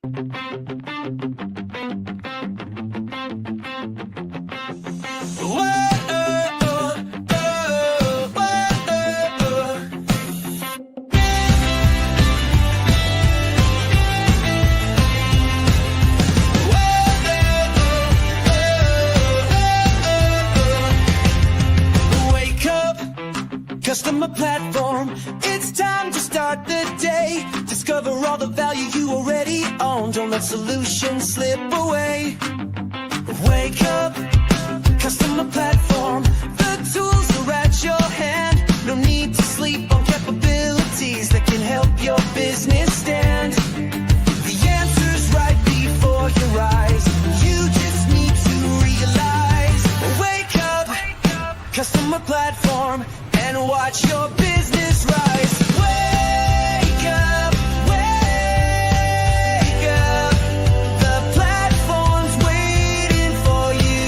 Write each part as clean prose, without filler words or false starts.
Customer platform, it's time to start the day. Discover all the value you already own. Don't let solutions slip away. Wake up, customer platform. The tools are at your hand. No need to sleep on capabilities that can help your business stand. The answer's right before your eyes. You just need to realize. Wake up, customer platform, and watch your business rise. Wake up, wake up. The platform's waiting for you.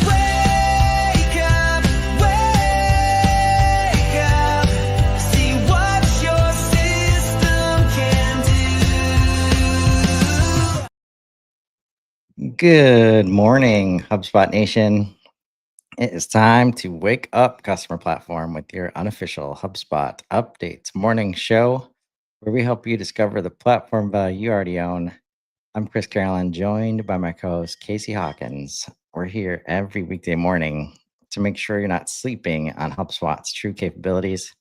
Wake up, wake up. See what your system can do. Good morning, HubSpot Nation. It is time to wake up customer platform with your unofficial HubSpot updates morning show, where we help you discover the platform value you already own. I'm Chris Carolan, joined by my co-host Casey Hawkins. We're here every weekday morning to make sure you're not sleeping on HubSpot's true capabilities.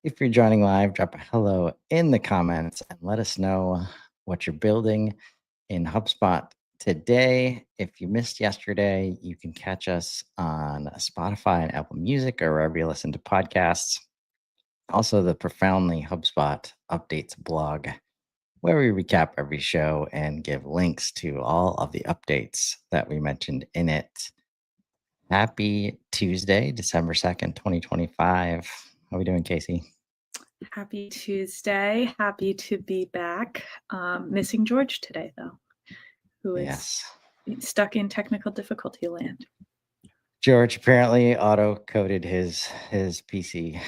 If you're joining live, drop a hello in the comments and let us know what you're building in HubSpot today. If you missed yesterday, you can catch us on Spotify and Apple Music or wherever you listen to podcasts. Also, the Profoundly HubSpot Updates blog, where we recap every show and give links to all of the updates that we mentioned in it. Happy Tuesday, December 2nd, 2025. How are we doing, Casey? Happy Tuesday. Happy to be back. Missing George today, though, who is stuck in technical difficulty land. George apparently auto-coded his PC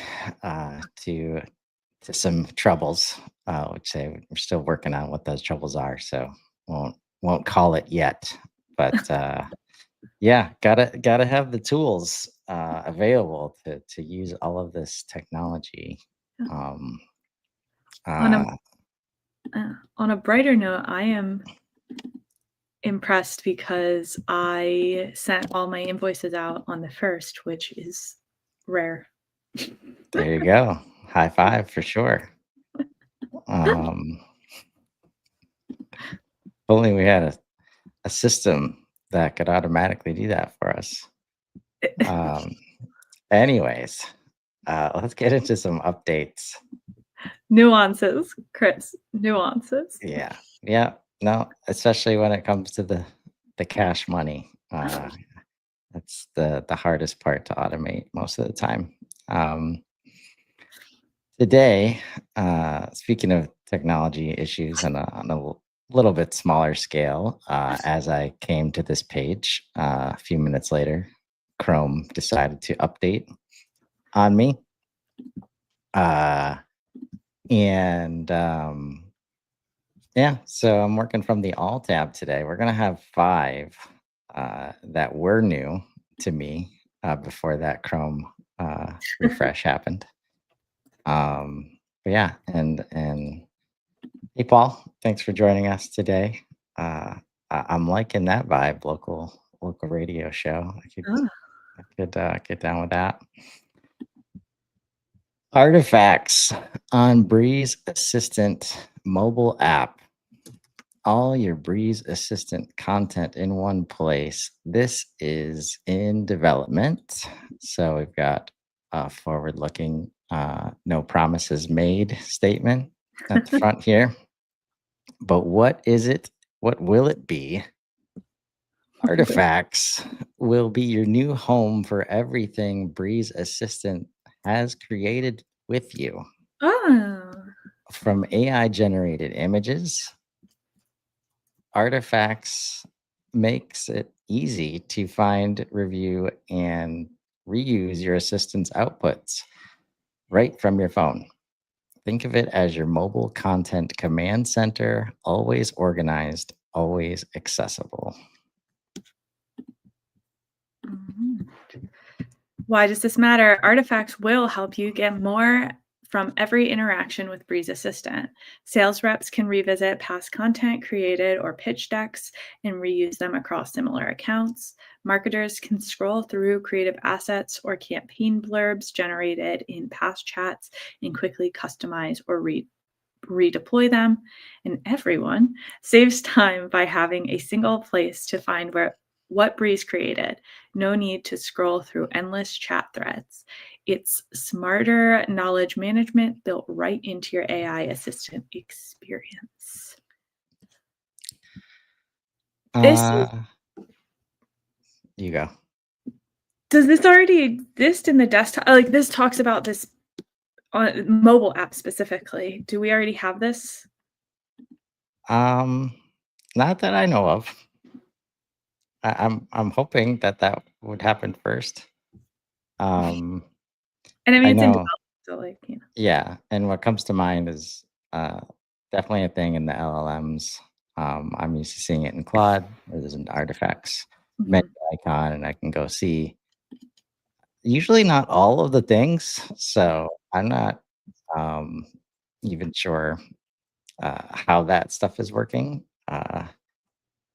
to some troubles, which we're still working on what those troubles are. So won't call it yet, but yeah, gotta have the tools available to use all of this technology. On a brighter note, I am impressed because I sent all my invoices out on the 1st, which is rare. There you go. High five for sure. Only we had a system that could automatically do that for us. Anyways, let's get into some updates. Nuances, Chris. Nuances. Yeah. No, especially when it comes to the cash money. That's the hardest part to automate most of the time. Today, speaking of technology issues on a little bit smaller scale, as I came to this page a few minutes later, Chrome decided to update on me. Yeah, so I'm working from the All tab today. We're going to have 5 that were new to me before that Chrome refresh happened. But yeah, and hey, Paul, thanks for joining us today. I'm liking that vibe, local radio show. I could get down with that. Artifacts on Breeze Assistant mobile app. All your Breeze Assistant content in one place. This is in development. So we've got a forward-looking, no promises made statement at the front here. But what is it? What will it be? Artifacts will be your new home for everything Breeze Assistant has created with you. From AI-generated images, Artifacts makes it easy to find, review, and reuse your assistant's outputs right from your phone. Think of it as your mobile content command center, always organized, always accessible. Mhm. Why does this matter? Artifacts will help you get more from every interaction with Breeze Assistant. Sales reps can revisit past content created or pitch decks and reuse them across similar accounts. Marketers can scroll through creative assets or campaign blurbs generated in past chats and quickly customize or redeploy them. And everyone saves time by having a single place to find what Breeze created. No need to scroll through endless chat threads. It's smarter knowledge management built right into your AI assistant experience. This is, Uh, you go. does this already exist in the desktop? Like this talks about this on mobile app specifically. Do we already have this? Not that I know of. I'm hoping that would happen first. Um, And I mean, I it's in know, development, so like, yeah. And what comes to mind is definitely a thing in the LLMs. I'm used to seeing it in Claude, where there's an artifacts menu Mhm. icon, and I can go see. Usually, not all of the things, so I'm not um, even sure how that stuff is working.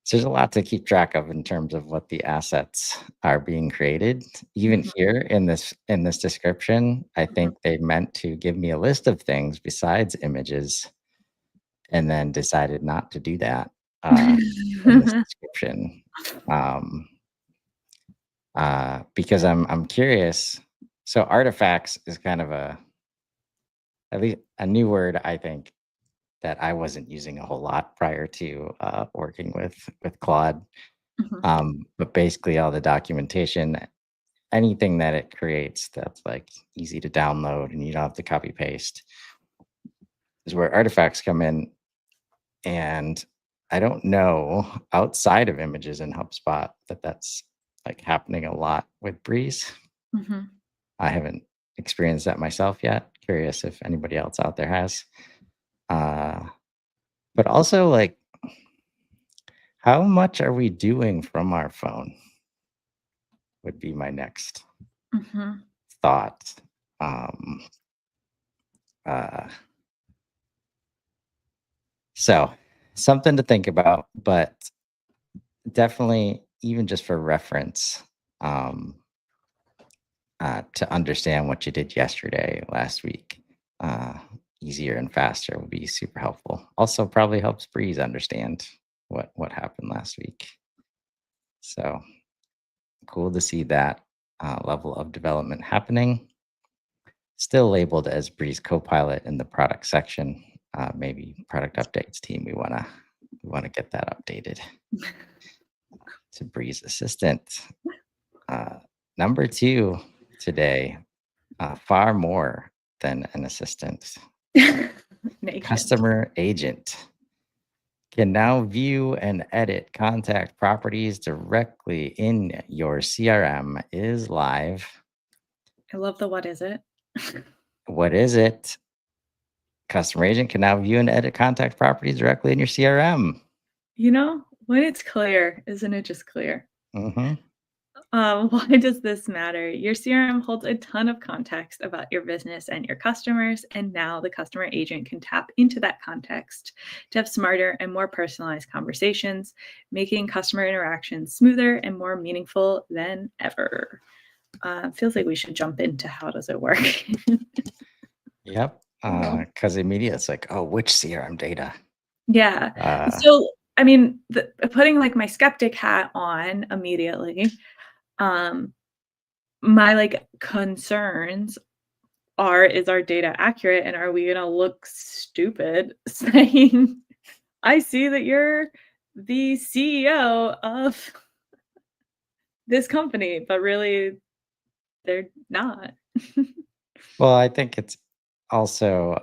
So there's a lot to keep track of in terms of what the assets are being created. Even Mhm. here in this description, I think they meant to give me a list of things besides images, and then decided not to do that in this Mhm. description. Um, because I'm curious. So artifacts is kind of at least a new word, I think, that I wasn't using a whole lot prior to working with Claude. Mhm. But basically, all the documentation, anything that it creates that's like easy to download and you don't have to copy paste, is where artifacts come in. And I don't know outside of images in HubSpot that's like happening a lot with Breeze. Mhm. I haven't experienced that myself yet. Curious if anybody else out there has. Uh, but also, like, how much are we doing from our phone? Would be my next Mhm. thought. Um, uh, so, something to think about, but definitely, even just for reference, um, to understand what you did yesterday, last week, uh, easier and faster would be super helpful. Also, probably helps Breeze understand what happened last week. So cool to see that level of development happening. Still labeled as Breeze Copilot in the product section. Maybe product updates team. We wanna get that updated to Breeze Assistant. Uh, Number two today, far more than an assistant. Naked. Customer agent can now view and edit contact properties directly in your CRM is live. I love the what is it? What is it? Customer agent can now view and edit contact properties directly in your CRM. When it's clear, isn't it just clear? Hmm. Why does this matter? Your CRM holds a ton of context about your business and your customers, and now the customer agent can tap into that context to have smarter and more personalized conversations, making customer interactions smoother and more meaningful than ever. Feels like we should jump into how does it work. Yep. Well, Because immediately it's like, oh, which CRM data? yeah. Uh, So, I mean, putting like my skeptic hat on immediately, um, my like concerns are is our data accurate and are we gonna look stupid saying, I see that you're the CEO of this company, but really they're not. well, I think it's also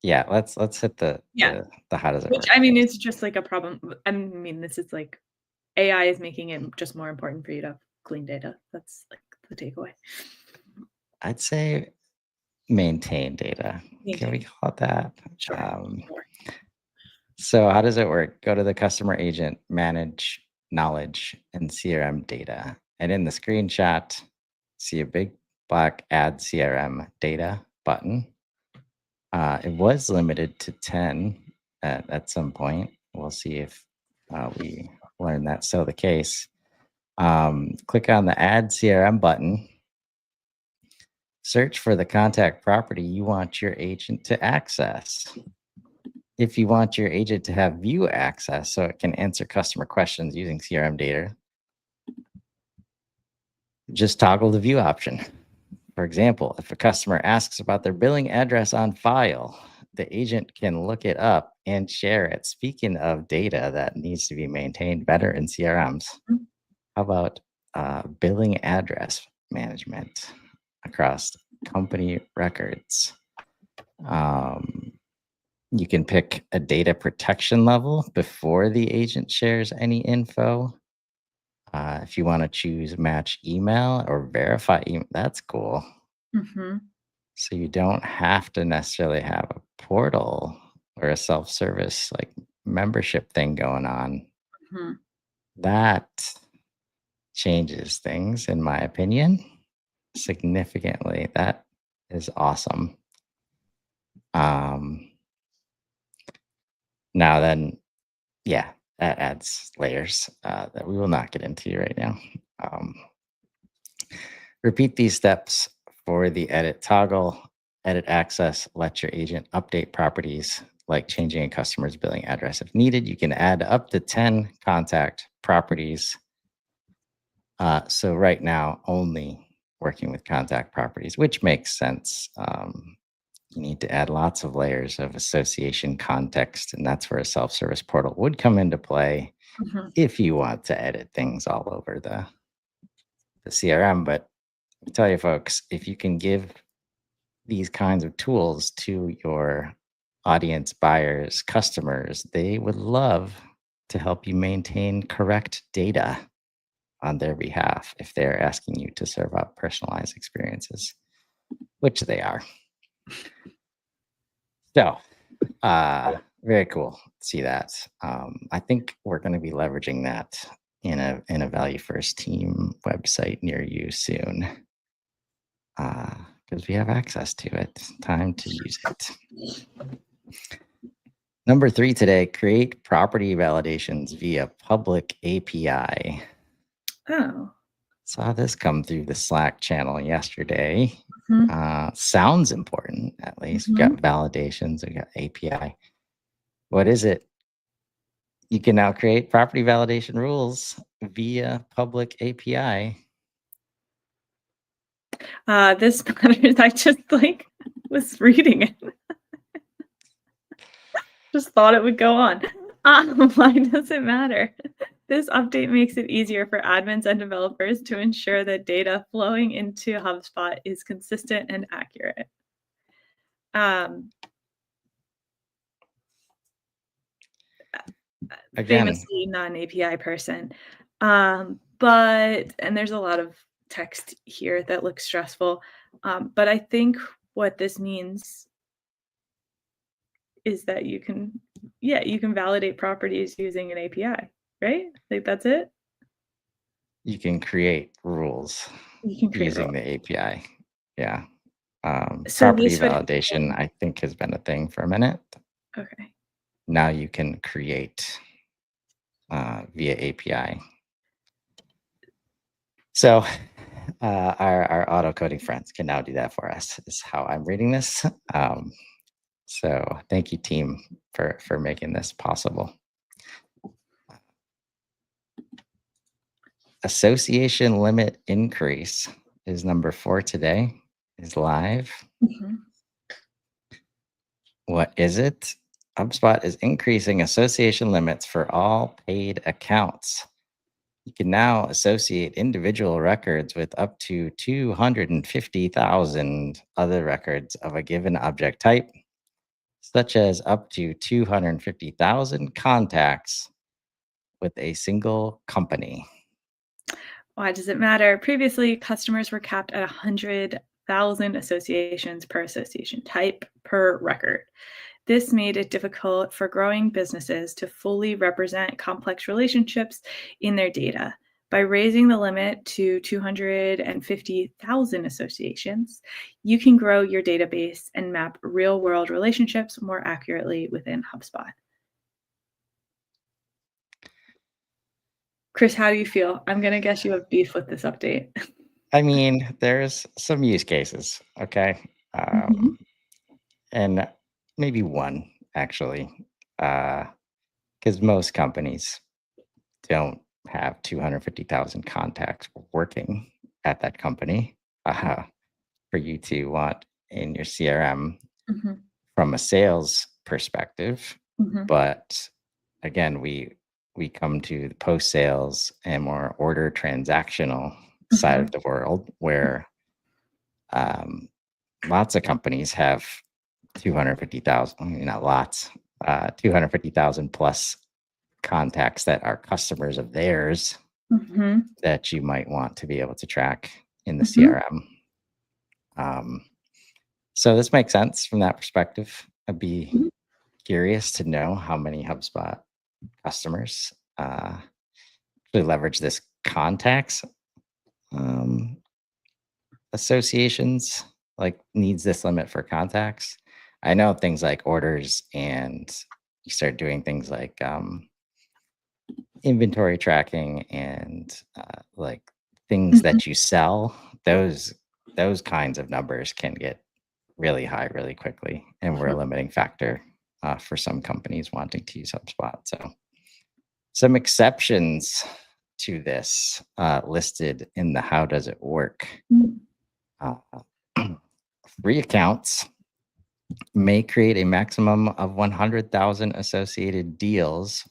yeah. Let's hit the Yeah. the how does it Which work I mean, first. it's just like a problem. I mean, this is like AI is making it just more important for you to have clean data. That's like the takeaway. I'd say maintain data. Can we Maintain. call it that? Sure. Sure. So how does it work? Go to the customer agent, manage knowledge and CRM data. And in the screenshot, see a big black add CRM data button. It was limited to 10 at some point. We'll see if we learn that's still the case. Click on the add CRM button. Search for the contact property you want your agent to access. If you want your agent to have view access so it can answer customer questions using CRM data, just toggle the view option. For example, if a customer asks about their billing address on file, the agent can look it up and share it. Speaking of data that needs to be maintained better in CRMs, how about billing address management across company records? You can pick a data protection level before the agent shares any info. If you want to choose match email or verify email, that's cool. Mm-hmm. So you don't have to necessarily have a portal or a self-service like membership thing going on. Mm-hmm. That changes things, in my opinion, significantly. That is awesome. Now then, yeah, that adds layers that we will not get into right now. Repeat these steps for the edit toggle. Edit access, let your agent update properties like changing a customer's billing address. If needed, you can add up to 10 contact properties. So right now, only working with contact properties, which makes sense. You need to add lots of layers of association context, and that's where a self-service portal would come into play Mm-hmm. if you want to edit things all over the CRM. But I tell you folks, if you can give these kinds of tools to your audience, buyers, customers, they would love to help you maintain correct data on their behalf if they're asking you to serve up personalized experiences, which they are. So, very cool to see that. I think we're going to be leveraging that in a Value First team website near you soon, because we have access to it. Time to use it. Number 3 today: create property validations via public API. Oh. Saw this come through the Slack channel yesterday. Mm-hmm. Sounds important, at least. We've got validations, we've got API. What is it? You can now create property validation rules via public API. This matters. I just was reading it. Just thought it would go on. Why does it matter? This update makes it easier for admins and developers to ensure that data flowing into HubSpot is consistent and accurate. Again, famously not an API person. And there's a lot of text here that looks stressful. But I think what this means is that you can validate properties using an API, right? Like that's it. you can create rules You can create using rules. the API. Yeah. So Property this would validation, I think, has been a thing for a minute. okay. Now you can create via API. So our auto coding friends can now do that for us, is how I'm reading this. So thank you, team, for making this possible. Association limit increase is number 4 today, is live. Mm-hmm. What is it? HubSpot is increasing association limits for all paid accounts. You can now associate individual records with up to 250,000 other records of a given object type, such as up to 250,000 contacts with a single company. Why does it matter? Previously, customers were capped at 100 1,000 associations per association type per record. This made it difficult for growing businesses to fully represent complex relationships in their data. By raising the limit to 250,000 associations, you can grow your database and map real-world relationships more accurately within HubSpot. Chris, how do you feel? I'm going to guess you have beef with this update. I mean, there's some use cases, okay? Mhm. And maybe one, actually, because most companies don't have 250,000 contacts working at that company for you to want in your CRM Mhm. from a sales perspective. Mhm. But again, we come to the post sales and more order transactional side of the world where lots of companies have 250,000, I mean, not lots, 250,000 plus contacts that are customers of theirs Mhm. that you might want to be able to track in the Mhm. CRM. So this makes sense from that perspective. I'd be Mhm. curious to know how many HubSpot customers actually leverage this contacts associations, like needs this limit for contacts. I know things like orders, and you start doing things like inventory tracking and like things Mhm. that you sell. Those kinds of numbers can get really high really quickly, and we're a limiting factor for some companies wanting to use HubSpot. So some exceptions to this listed in the how does it work. Mhm. Uh, free accounts may create a maximum of 100,000 associated deals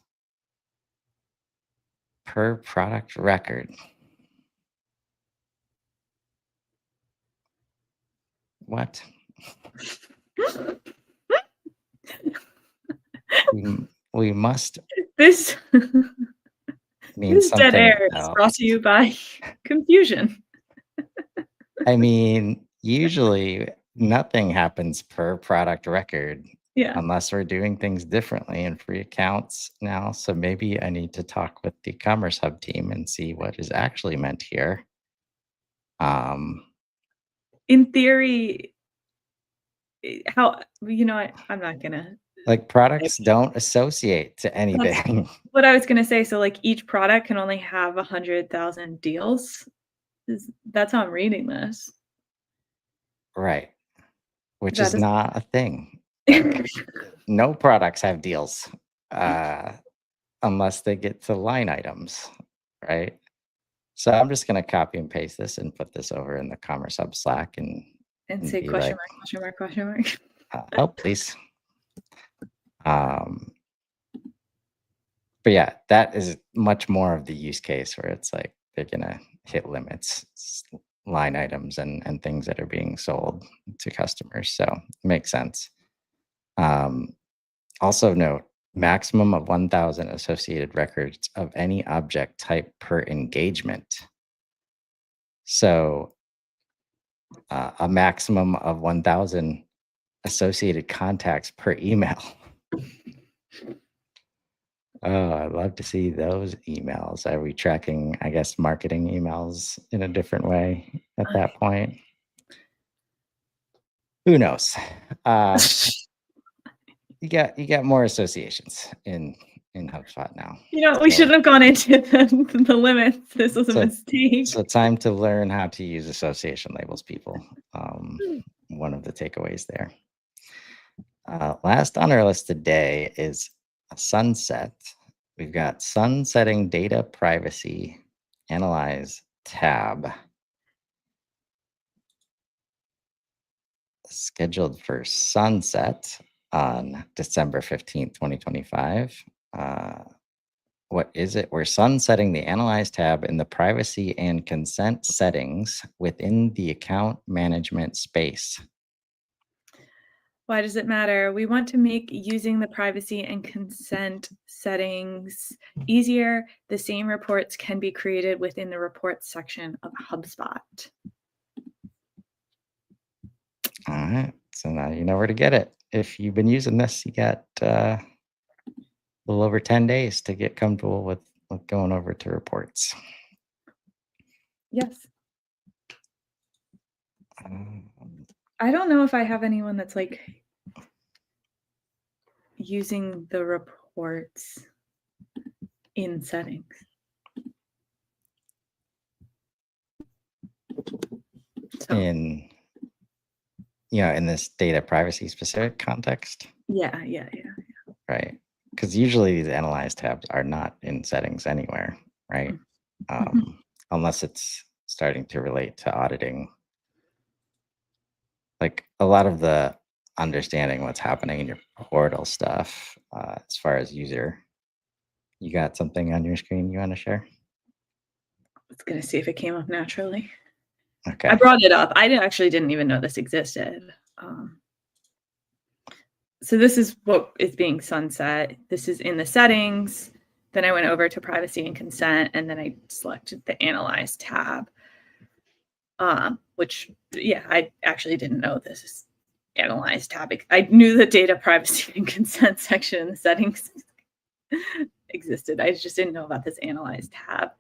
per product record. What? We must This mean this dead something air is brought else. to you by confusion. I mean, usually nothing happens per product record Yeah. unless we're doing things differently in free accounts now. So maybe I need to talk with the Commerce Hub team and see what is actually meant here. In theory, how you know what? I'm not gonna Like products don't associate to That's anything. what I was gonna say. So, like, each product can only have 100,000 deals? That's how I'm reading this. Right. Which That is is not a thing. Like no products have deals uh, unless they get to line items, right? So I'm just gonna copy and paste this and put this over in the Commerce Hub Slack and and say be question like, mark, question mark, question mark. help please. Um, but yeah, that is much more of the use case where it's like they're gonna hit limits, line items and things that are being sold to customers. So it makes sense. Um, Also note, maximum of 1,000 associated records of any object type per engagement. So a maximum of 1,000 associated contacts per email. Oh, I'd love to see those emails. Are we tracking, I guess, marketing emails in a different way at that point? Who knows? Uh, you got more associations in HubSpot now. You know, we So shouldn't have gone into the limits. This was a So, mistake. so time to learn how to use association labels, people. One of the takeaways there. Last on our list today is a sunset. We've got sunsetting data privacy analyze tab scheduled for sunset on December 15th, 2025. What is it? We're sunsetting the Analyze tab in the privacy and consent settings within the account management space. Why does it matter? We want to make using the privacy and consent settings easier. The same reports can be created within the reports section of HubSpot. All right. So now you know where to get it. If you've been using this, you got a little over 10 days to get comfortable with going over to reports. Yes. Um, I don't know if I have anyone that's like using the reports in settings. So in in this data privacy specific context, yeah. right? Because usually these analyze tabs are not in settings anywhere, right? Mhm. Unless it's starting to relate to auditing. Like a lot of the understanding what's happening in your portal stuff, as far as user. You got something on your screen you want to share? I was gonna see if it came up naturally. I Okay. brought it up. I actually didn't even know this existed. So this is what is being sunset. This is in the settings. Then I went over to privacy and consent, and then I selected the analyze tab, which, yeah, I actually didn't know this is analyze tab. I knew the data privacy and consent section in the settings existed. I just didn't know about this analyze tab.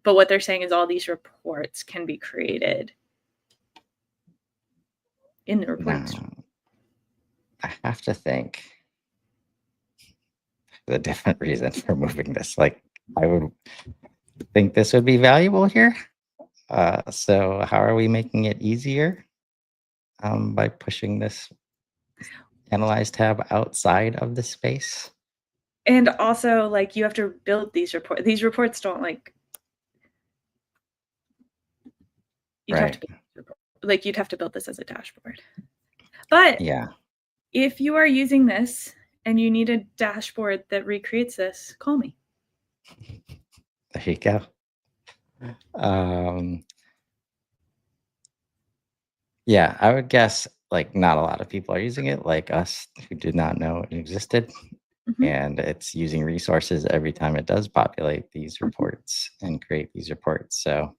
But what they're saying is all these reports can be created in the reports. Now, I have to think the different reason for moving this. Like, I would think this would be valuable here. So how are we making it easier by pushing this analyze tab outside of the space? And also, like, you have to build these reports. These reports don't you'd have to you'd have to build this as a dashboard. But yeah, if you are using this and you need a dashboard that recreates this, call me. there you go. Yeah, I would guess like not a lot of people are using it, like us who did not know it existed. Mhm. And it's using resources every time it does populate these reports and create these reports. So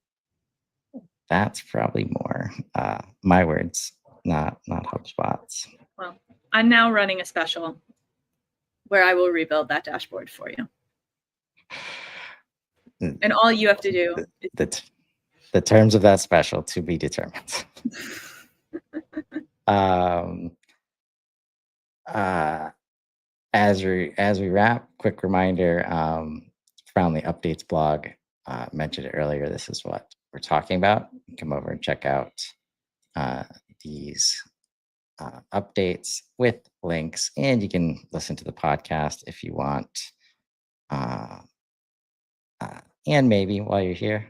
that's probably more my words, not HubSpot's. Well, I'm now running a special where I will rebuild that dashboard for you. And all you have to do is The terms of that special to be determined. As we wrap, quick reminder, from the updates blog, mentioned it earlier. This is what we're talking about. Come over and check out these updates with links, and you can listen to the podcast if you want. And maybe while you're here,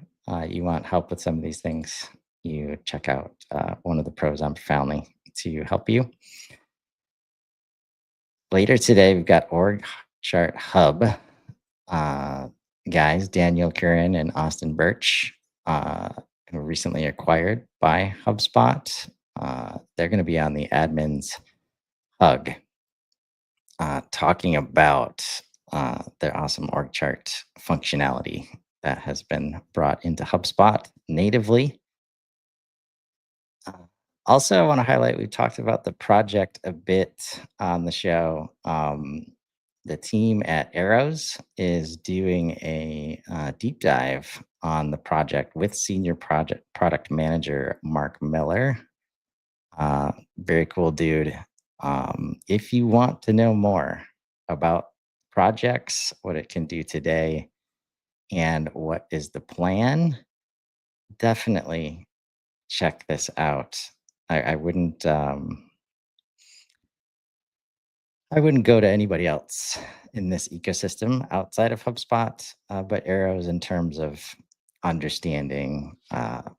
you want help with some of these things, you check out one of the pros on Profoundly to help you. Later today, we've got Org Chart Hub guys, Daniel Curran and Austin Birch, who were recently acquired by HubSpot. They're going to be on the admins hug, talking about their awesome org chart functionality that has been brought into HubSpot natively. Also, I want to highlight, we've talked about the project a bit on the show. The team at Arrows is doing a deep dive on the project with senior product manager Mark Miller. Very cool dude. If you want to know more about projects, what it can do today, and what is the plan, definitely check this out. I wouldn't go to anybody else in this ecosystem outside of HubSpot, but Arrows in terms of understanding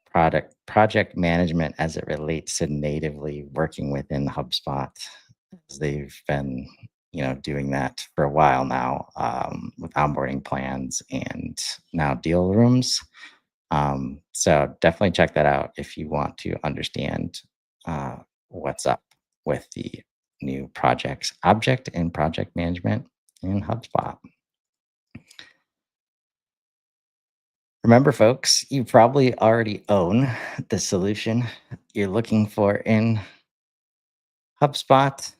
project management as it relates to natively working within HubSpot. They've been doing that for a while now, with onboarding plans and now deal rooms. So definitely check that out if you want to understand what's up with the new projects, object and project management in HubSpot. Remember, folks, you probably already own the solution you're looking for in HubSpot.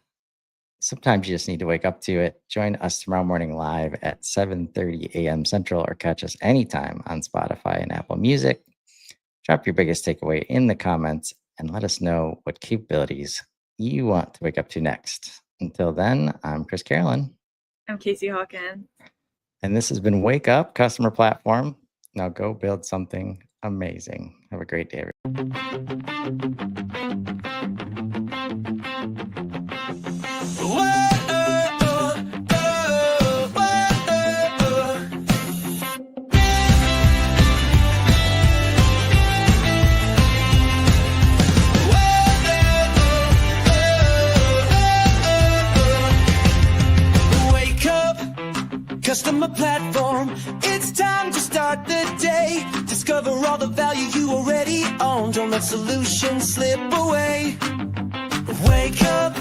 Sometimes you just need to wake up to it. Join us tomorrow morning live at 7:30 a.m. Central, or catch us anytime on Spotify and Apple Music. Drop your biggest takeaway in the comments and let us know what capabilities you want to wake up to next. Until then, I'm Chris Carolan. I'm Casey Hawkins. And this has been Wake Up Customer Platform. Now go build something amazing. Have a great day, everybody. Customer platform, it's time to start the day. Discover all the value you already own. Don't let solutions slip away. Wake up,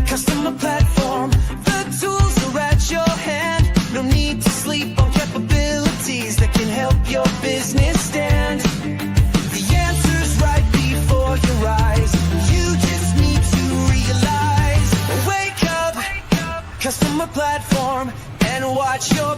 customer platform. The tools are at your hand. No need to sleep on capabilities that can help your business stand. The answer's right before your eyes. You just need to realize. Wake up, customer platform, and watch your